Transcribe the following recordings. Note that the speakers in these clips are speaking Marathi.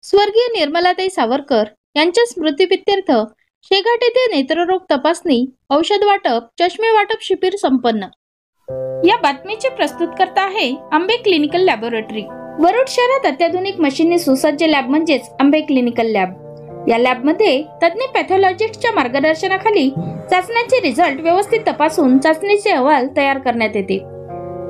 स्वर्गीय निर्मलाताई सावरकर यांच्या स्मृतिप्रीत्यर्थ शेघाट येथे नेत्ररोग तपासणी, औषध वाटप, चष्मे वाटप शिबिर संपन्न। या बातमीचे प्रस्तुतकर्ता आहे आंबे क्लिनिकल लॅबोरेटरी। वरुड शहरात अत्याधुनिक मशीननी सुसज्ज लॅब म्हणजेच आंबे क्लिनिकल लॅब। या लॅबमध्ये तज्ञ पॅथॉलॉजिस्टच्या मार्गदर्शनाखाली चाचण्यांचे रिझल्ट व्यवस्थित तपासून चाचणीचे अहवाल तयार करण्यात येते।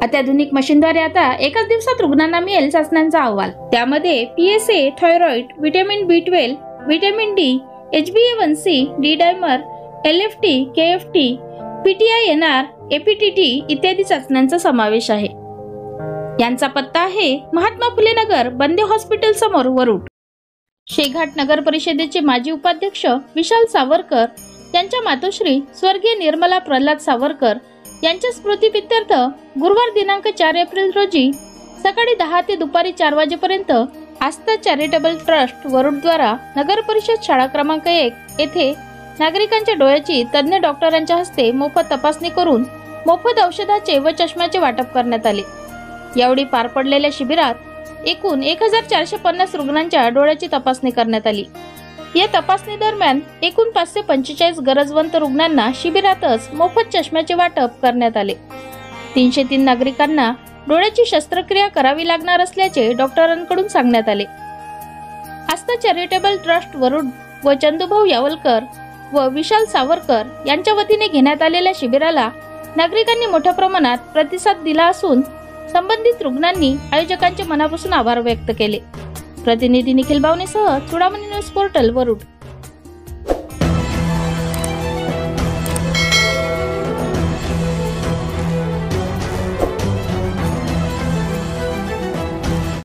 अत्याधुनिक मशीनद्वारे आता एकाच दिवसात रुग्णांना मिळेल चाचण्यांचा अहवाल। त्यामध्ये PSA, thyroid, vitamin B12, vitamin D, HbA1c, D dimer, LFT, KFT, PTINR, APTT इत्यादी चाचण्यांचा समावेश आहे। यांचा पत्ता आहे महात्मा फुले नगर, बंदे हॉस्पिटल समोर, वरुड। शेघाट नगर परिषदेचे माजी उपाध्यक्ष विशाल सावरकर यांच्या मातोश्री स्वर्गीय निर्मला प्रल्हाद सावरकर यांच्या स्मृतिप्रीत्यर्थ गुरुवार दिनांक 4 एप्रिल रोजी सकाळी 10 ते दुपारी 4 वाजेपर्यंत आस्था चॅरिटेबल ट्रस्ट वरुड द्वारा नगर परिषद शाळा क्रमांक 1 येथे नागरिकांच्या डोळ्याची तज्ञ डॉक्टरांच्या हस्ते मोफत तपासणी करून मोफत औषधाचे व चष्म्याचे वाटप करण्यात आले। यावेळी पार पडलेल्या शिबिरात एकूण 1450 रुग्णांच्या डोळ्याची तपासणी करण्यात आली। या तपासणी दरम्यान एकूण 545 गरजवंत रुग्णांना शिबिरातच मोफत चष्म्याचे वाटप करण्यात आले। 303 नागरिकांना डोळ्याची शस्त्रक्रिया करावी लागणार असल्याचे डॉक्टरांकडून सांगण्यात आले। आस्था चॅरिटेबल ट्रस्ट वरुड व चंदूभाऊ यावलकर व विशाल सावरकर यांच्या वतीने घेण्यात आलेल्या शिबिराला नागरिकांनी मोठ्या प्रमाणात प्रतिसाद दिला असून संबंधित रुग्णांनी आयोजकांचे मनापासून आभार व्यक्त केले। प्रतिनिधी निखिल बावनेसह चुडामणी न्यूज पोर्टल, वरुड।